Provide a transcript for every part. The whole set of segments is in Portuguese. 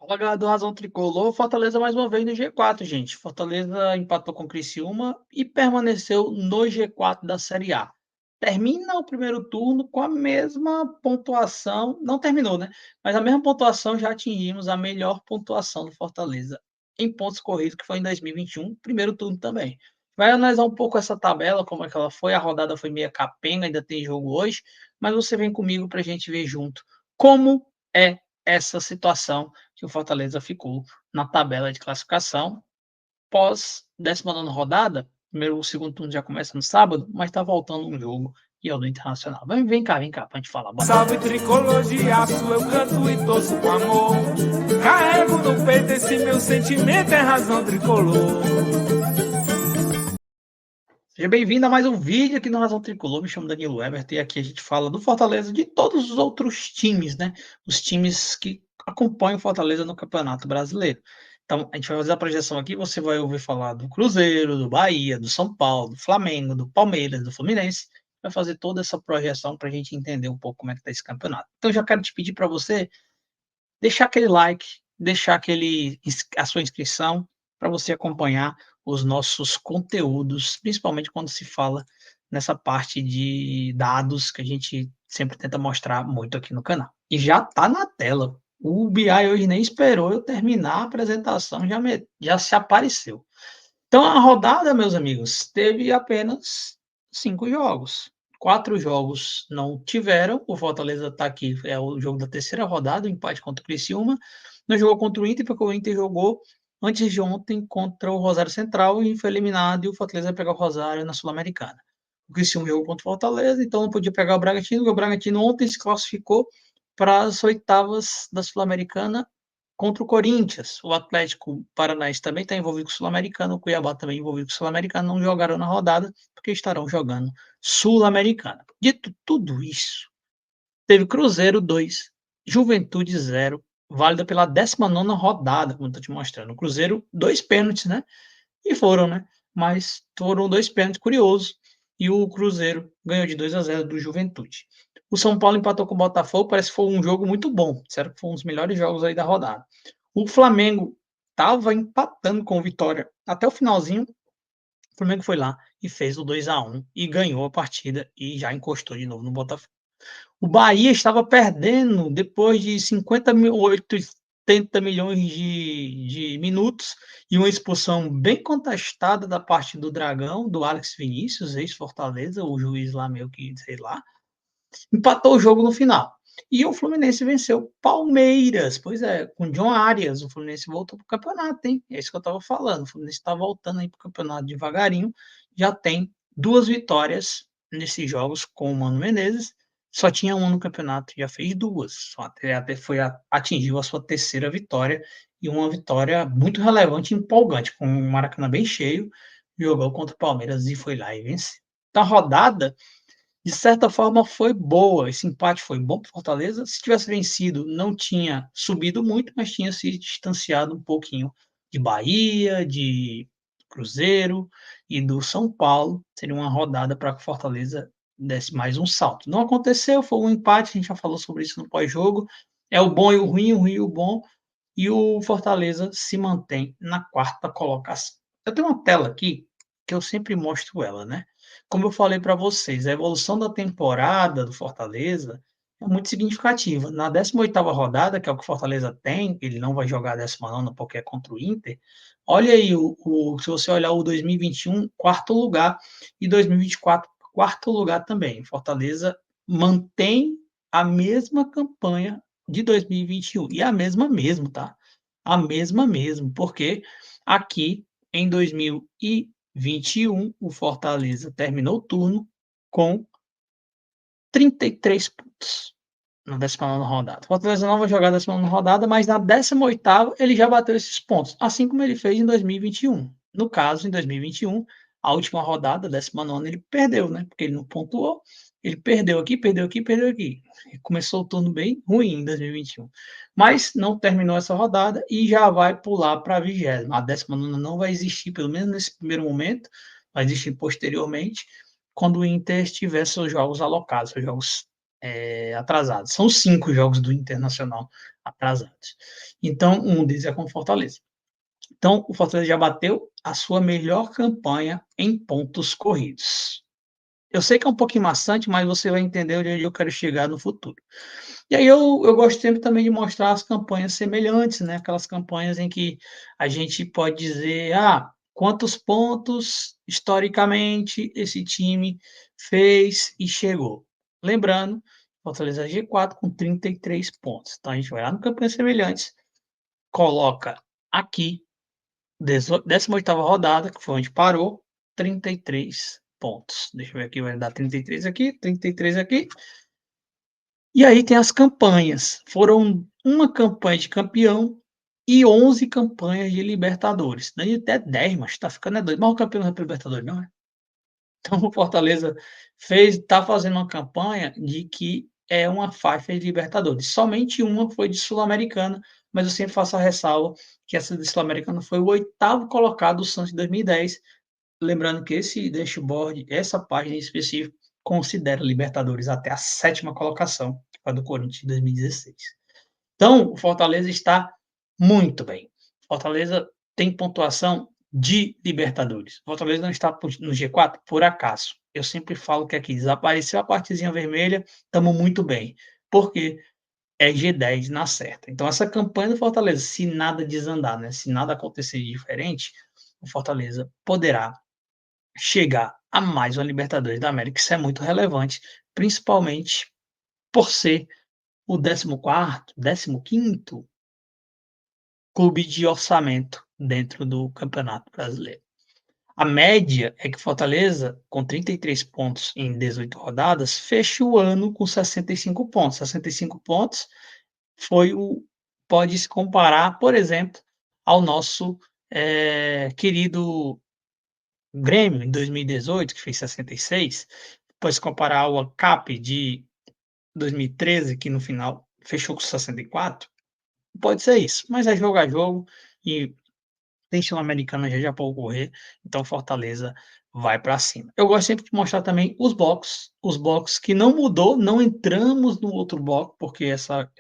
Fala, galera do Razão Tricolor. Fortaleza mais uma vez no G4, gente. Fortaleza empatou com o Criciúma e permaneceu no G4 da Série A. Termina o primeiro turno com a mesma pontuação. Não terminou, né? Mas a mesma pontuação já atingimos a melhor pontuação do Fortaleza em pontos corridos, que foi em 2021, primeiro turno também. Vai analisar um pouco essa tabela, como é que ela foi. A rodada foi meia capenga, ainda tem jogo hoje, mas você vem comigo para a gente ver junto como é essa situação que o Fortaleza ficou na tabela de classificação pós 19ª rodada. Primeiro, o segundo turno já começa no sábado, mas está voltando um jogo e é o do Internacional. Vem cá, pra gente falar. Salve tricolor de aço, eu canto e torço com amor. Carrego no peito esse meu sentimento, é razão tricolor. Seja bem-vindo a mais um vídeo aqui no Razão Tricolor. Me chamo Danilo Ebert e aqui a gente fala do Fortaleza, de todos os outros times, né? Os times que acompanham o Fortaleza no Campeonato Brasileiro. Então, a gente vai fazer a projeção aqui. Você vai ouvir falar do Cruzeiro, do Bahia, do São Paulo, do Flamengo, do Palmeiras, do Fluminense. Vai fazer toda essa projeção para a gente entender um pouco como é que está esse campeonato. Então, já quero te pedir para você deixar aquele like, deixar a sua inscrição para você acompanhar os nossos conteúdos, principalmente quando se fala nessa parte de dados que a gente sempre tenta mostrar muito aqui no canal. E já está na tela. O BI hoje nem esperou eu terminar a apresentação, já se apareceu. Então, a rodada, meus amigos, teve apenas 5 jogos. 4 jogos não tiveram. O Fortaleza está aqui, é o jogo da terceira rodada, o empate contra o Criciúma. Não jogou contra o Inter, porque o Inter jogou antes de ontem contra o Rosário Central e foi eliminado. E o Fortaleza vai pegar o Rosário na Sul-Americana. O Criciúma jogou contra o Fortaleza, então não podia pegar o Bragantino, porque o Bragantino ontem se classificou para as oitavas da Sul-Americana contra o Corinthians. O Atlético Paranaense também está envolvido com o Sul-Americano, o Cuiabá também envolvido com o Sul-Americano, não jogaram na rodada porque estarão jogando Sul-Americana. Dito tudo isso, teve Cruzeiro 2, Juventude 0, válida pela 19ª rodada, como estou te mostrando. O Cruzeiro, 2 pênaltis, né? E foram, né? Mas foram 2 pênaltis curiosos e o Cruzeiro ganhou de 2-0 do Juventude. O São Paulo empatou com o Botafogo, parece que foi um jogo muito bom. Disseram que foi um dos melhores jogos aí da rodada. O Flamengo estava empatando com o Vitória até o finalzinho. O Flamengo foi lá e fez o 2-1 e ganhou a partida e já encostou de novo no Botafogo. O Bahia estava perdendo depois de 80 milhões de minutos e uma expulsão bem contestada da parte do Dragão, do Alex Vinícius, ex-Fortaleza, o juiz lá meio que, sei lá, empatou o jogo no final. E o Fluminense venceu Palmeiras. Pois é, com John Arias. O Fluminense voltou para o campeonato, hein? É isso que eu estava falando. O Fluminense está voltando aí para o campeonato devagarinho. Já tem 2 vitórias nesses jogos com o Mano Menezes. Só tinha um no campeonato, já fez 2. Atingiu a sua terceira vitória. E uma vitória muito relevante e empolgante, com o Maracanã bem cheio. Jogou contra o Palmeiras e foi lá e venceu. Então, a rodada de certa forma foi boa. Esse empate foi bom para o Fortaleza. Se tivesse vencido, não tinha subido muito, mas tinha se distanciado um pouquinho de Bahia, de Cruzeiro e do São Paulo. Seria uma rodada para que o Fortaleza desse mais um salto. Não aconteceu, foi um empate, a gente já falou sobre isso no pós-jogo. É o bom e o ruim e o bom. E o Fortaleza se mantém na quarta colocação. Eu tenho uma tela aqui que eu sempre mostro ela, né? Como eu falei para vocês, a evolução da temporada do Fortaleza é muito significativa. Na 18ª rodada, que é o que o Fortaleza tem, ele não vai jogar a 19ª porque é contra o Inter. Olha aí, se você olhar o 2021, quarto lugar, e 2024, quarto lugar também. Fortaleza mantém a mesma campanha de 2021. E a mesma mesmo, tá? A mesma mesmo, porque aqui em 2021 o Fortaleza terminou o turno com 33 pontos na 19ª rodada. O Fortaleza não vai jogar a 19ª rodada, mas na 18ª ele já bateu esses pontos, assim como ele fez em 2021. No caso, em 2021, a última rodada, a 19ª, ele perdeu, né? Porque ele não pontuou, ele perdeu aqui, perdeu aqui, perdeu aqui. Começou o turno bem ruim em 2021. Mas não terminou essa rodada e já vai pular para a 20ª. A 19ª não vai existir, pelo menos nesse primeiro momento, vai existir posteriormente, quando o Inter tiver seus jogos alocados, seus jogos atrasados. São 5 jogos do Internacional atrasados. Então, um deles é com o Fortaleza. Então, o Fortaleza já bateu a sua melhor campanha em pontos corridos. Eu sei que é um pouquinho maçante, mas você vai entender onde eu quero chegar no futuro. E aí eu gosto sempre também de mostrar as campanhas semelhantes, né, aquelas campanhas em que a gente pode dizer: "Ah, quantos pontos historicamente esse time fez e chegou". Lembrando, Fortaleza é G4 com 33 pontos. Então a gente vai lá no campanhas semelhantes, coloca aqui 18ª rodada, que foi onde parou, 33 pontos. Deixa eu ver aqui, vai dar 33 aqui, 33 aqui. E aí tem as campanhas. Foram uma campanha de campeão e 11 campanhas de Libertadores. Daí até 10, mas tá ficando doido. Mas o campeão não é Libertadores, não é? Então o Fortaleza tá fazendo uma campanha de que é uma faixa de Libertadores. Somente uma foi de Sul-Americana, mas eu sempre faço a ressalva que essa de Sul-Americana foi o 8º colocado do Santos em 2010. Lembrando que esse dashboard, essa página em específico, considera Libertadores até a 7ª colocação, que foi a do Corinthians em 2016. Então, o Fortaleza está muito bem. Fortaleza tem pontuação de Libertadores. O Fortaleza não está no G4 por acaso. Eu sempre falo que aqui desapareceu a partezinha vermelha, estamos muito bem. Porque é G10 na certa. Então, essa campanha do Fortaleza, se nada desandar, né, se nada acontecer de diferente, o Fortaleza poderá chegar a mais uma Libertadores da América. Isso é muito relevante, principalmente por ser o 14º, 15º clube de orçamento dentro do Campeonato Brasileiro. A média é que Fortaleza, com 33 pontos em 18 rodadas, fecha o ano com 65 pontos. 65 pontos pode se comparar, por exemplo, ao nosso querido Grêmio, em 2018, que fez 66, pode se comparar ao ANCAP de 2013, que no final fechou com 64, pode ser isso, mas é jogo a jogo e tem Sul-Americana já para ocorrer, então Fortaleza vai para cima. Eu gosto sempre de mostrar também os blocos que não mudou, não entramos no outro bloco, porque essa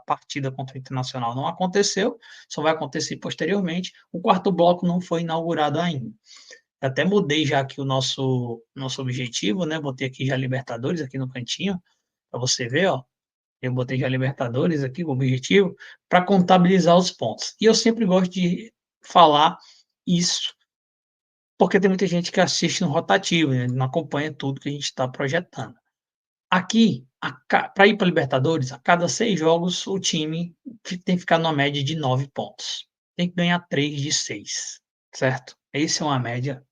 partida contra o Internacional não aconteceu, só vai acontecer posteriormente. O quarto bloco não foi inaugurado ainda. Até mudei já aqui o nosso objetivo, né? Botei aqui já Libertadores aqui no cantinho, para você ver, ó. Eu botei já Libertadores aqui, o objetivo, para contabilizar os pontos. E eu sempre gosto de falar isso, porque tem muita gente que assiste no rotativo, né? Não acompanha tudo que a gente está projetando. Aqui, para ir para Libertadores, a cada 6 jogos, o time tem que ficar numa média de 9 pontos. Tem que ganhar 3 de 6, certo? Essa é uma média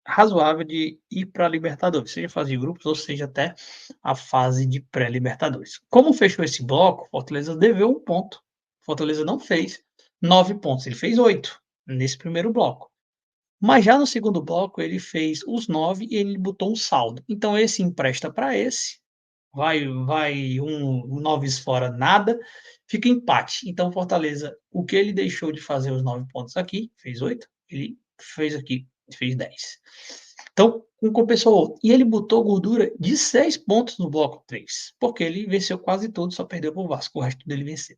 razoável de ir para a Libertadores, seja fase de grupos ou seja até a fase de pré-Libertadores. Como fechou esse bloco, Fortaleza deveu 1 ponto. Fortaleza não fez 9 pontos, ele fez 8 nesse primeiro bloco. Mas já no segundo bloco ele fez os 9 e ele botou um saldo. Então esse empresta para esse, vai um 9 fora nada, fica empate. Então Fortaleza, o que ele deixou de fazer os 9 pontos aqui, fez 8, ele fez aqui, fez 10. Então, um compensou o outro. E ele botou gordura de 6 pontos no bloco 3, porque ele venceu quase tudo, só perdeu para o Vasco, o resto dele venceu.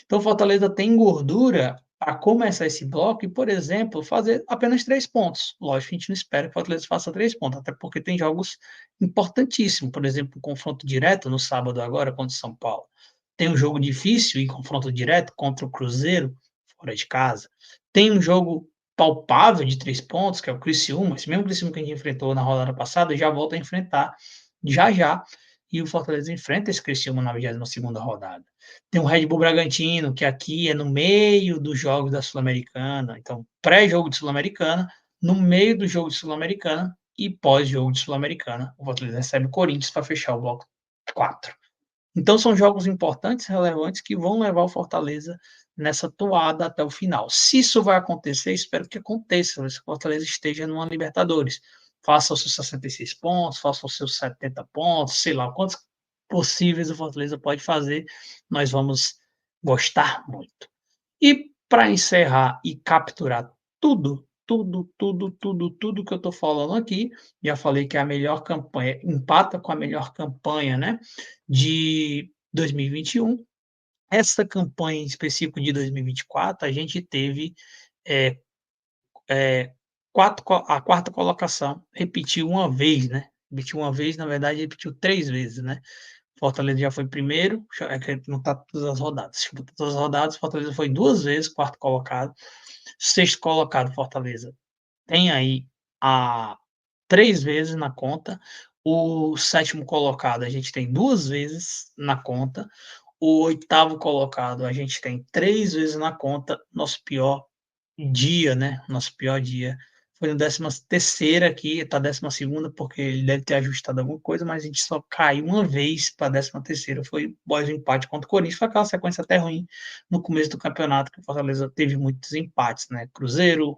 Então, Fortaleza tem gordura para começar esse bloco e, por exemplo, fazer apenas 3 pontos. Lógico que a gente não espera que o Fortaleza faça 3 pontos, até porque tem jogos importantíssimos. Por exemplo, um confronto direto no sábado agora contra o São Paulo. Tem um jogo difícil e confronto direto contra o Cruzeiro, fora de casa. Tem um jogo palpável de 3 pontos, que é o Criciúma. Esse mesmo Criciúma que a gente enfrentou na rodada passada, já volta a enfrentar já. E o Fortaleza enfrenta esse Criciúma na 22ª rodada. Tem o Red Bull Bragantino, que aqui é no meio dos jogos da Sul-Americana. Então, pré-jogo de Sul-Americana, no meio do jogo de Sul-Americana e pós-jogo de Sul-Americana, o Fortaleza recebe o Corinthians para fechar o bloco 4. Então, são jogos importantes, relevantes, que vão levar o Fortaleza nessa toada até o final. Se isso vai acontecer, espero que aconteça, se o Fortaleza esteja numa Libertadores. Faça os seus 66 pontos, faça os seus 70 pontos, sei lá, quantos possíveis o Fortaleza pode fazer, nós vamos gostar muito. E para encerrar e capturar tudo tudo que eu estou falando aqui. Já falei que a melhor campanha empata com a melhor campanha, né, de 2021. Essa campanha em específico de 2024, a gente teve, eh eh, 4 a 4ª colocação, repetiu uma vez, né, repetiu uma vez, na verdade repetiu 3 vezes, né. Fortaleza já foi primeiro, já é que não tá todas as rodadas, tipo, todas as rodadas, Fortaleza foi 2 vezes quarto colocado, sexto colocado Fortaleza tem aí a 3 vezes na conta, o sétimo colocado a gente tem 2 vezes na conta, o oitavo colocado a gente tem 3 vezes na conta, nosso pior dia, né, nosso pior dia foi no 13ª aqui, tá 12ª porque ele deve ter ajustado alguma coisa, mas a gente só caiu uma vez pra 13ª, foi após o empate contra o Corinthians, foi aquela sequência até ruim no começo do campeonato, que o Fortaleza teve muitos empates, né, Cruzeiro,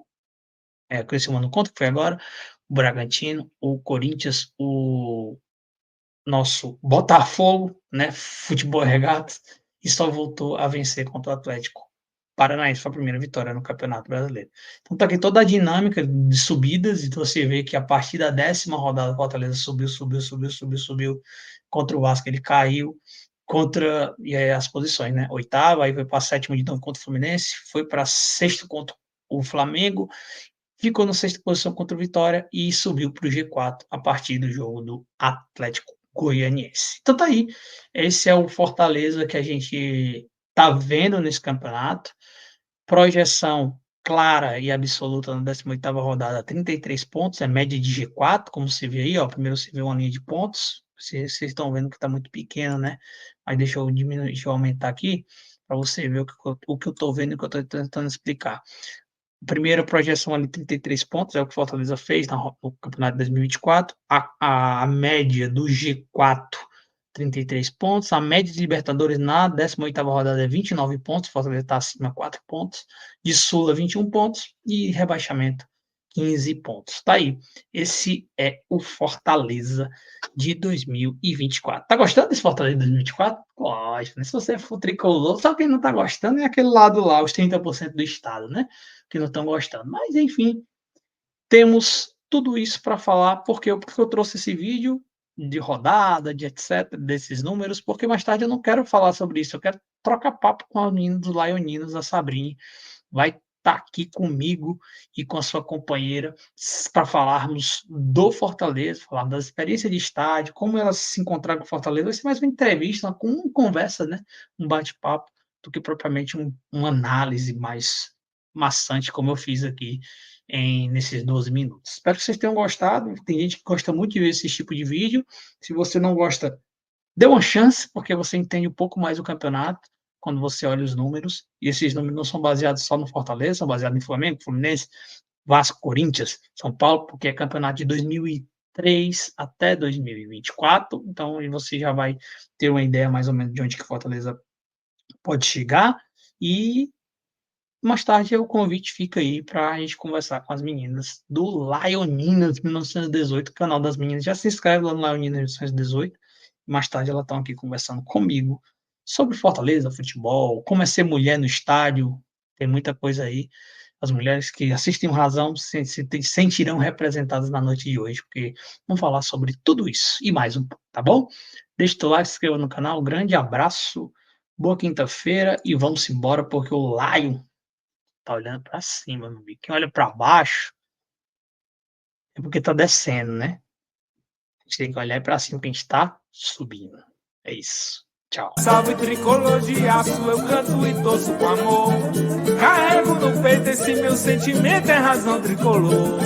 Criciúma não conta, que foi agora, o Bragantino, o Corinthians, o nosso Botafogo, né, Futebol Regatas, e só voltou a vencer contra o Atlético Paranaense, foi a primeira vitória no Campeonato Brasileiro. Então tá aqui toda a dinâmica de subidas, e você vê que a partir da 10ª rodada o Fortaleza subiu, contra o Vasco ele caiu, contra e aí as posições, né, 8ª, aí foi pra 7ª de novo contra o Fluminense, foi pra 6º contra o Flamengo, ficou na 6ª posição contra o Vitória e subiu para o G4 a partir do jogo do Atlético Goianiense. Então tá aí, esse é o Fortaleza que a gente tá vendo nesse campeonato. Projeção clara e absoluta na 18ª rodada, 33 pontos, é média de G4, como você vê aí, ó, primeiro você vê uma linha de pontos, vocês estão vendo que está muito pequeno, né? Mas deixa eu diminuir, deixa eu aumentar aqui para você ver o que eu estou vendo e o que eu estou tentando explicar. Primeira projeção ali, 33 pontos, é o que o Fortaleza fez no campeonato de 2024. A média do G4, 33 pontos. A média de Libertadores na 18ª rodada é 29 pontos. O Fortaleza está acima 4 pontos. De Sula, 21 pontos. E rebaixamento, 15 pontos. Tá aí. Esse é o Fortaleza de 2024. Tá gostando desse Fortaleza de 2024? Gosto, né? Se você for tricolor, só quem não tá gostando é aquele lado lá, os 30% do estado, né? Que não estão gostando. Mas, enfim, temos tudo isso para falar, porque eu trouxe esse vídeo de rodada, de etc, desses números, porque mais tarde eu não quero falar sobre isso, eu quero trocar papo com a menina dos Lioninos, a Sabrine, vai estar aqui comigo e com a sua companheira para falarmos do Fortaleza, falar das experiências de estádio, como elas se encontraram com o Fortaleza, vai ser mais uma entrevista, uma conversa, né? Um bate-papo, do que propriamente uma análise mais maçante, como eu fiz aqui nesses 12 minutos. Espero que vocês tenham gostado. Tem gente que gosta muito de ver esse tipo de vídeo. Se você não gosta, dê uma chance, porque você entende um pouco mais o campeonato quando você olha os números. E esses números não são baseados só no Fortaleza, são baseados em Flamengo, Fluminense, Vasco, Corinthians, São Paulo, porque é campeonato de 2003 até 2024. Então, você já vai ter uma ideia mais ou menos de onde que Fortaleza pode chegar. E mais tarde o convite fica aí para a gente conversar com as meninas do Lioninas 1918, canal das meninas. Já se inscreve lá no Lioninas 1918. Mais tarde elas estão aqui conversando comigo sobre Fortaleza, futebol, como é ser mulher no estádio. Tem muita coisa aí. As mulheres que assistem o Razão se sentirão representadas na noite de hoje, porque vamos falar sobre tudo isso e mais um pouco, tá bom? Deixa o teu like, se inscreva no canal. Um grande abraço, boa quinta-feira e vamos embora, porque o Lion tá olhando para cima, meu amigo. Quem olha para baixo é porque tá descendo, né? A gente tem que olhar para cima, que a gente tá subindo. É isso. Tchau. Salve tricolor de aço, eu canto e torço com amor. Carrego no peito esse meu sentimento, é razão tricolor.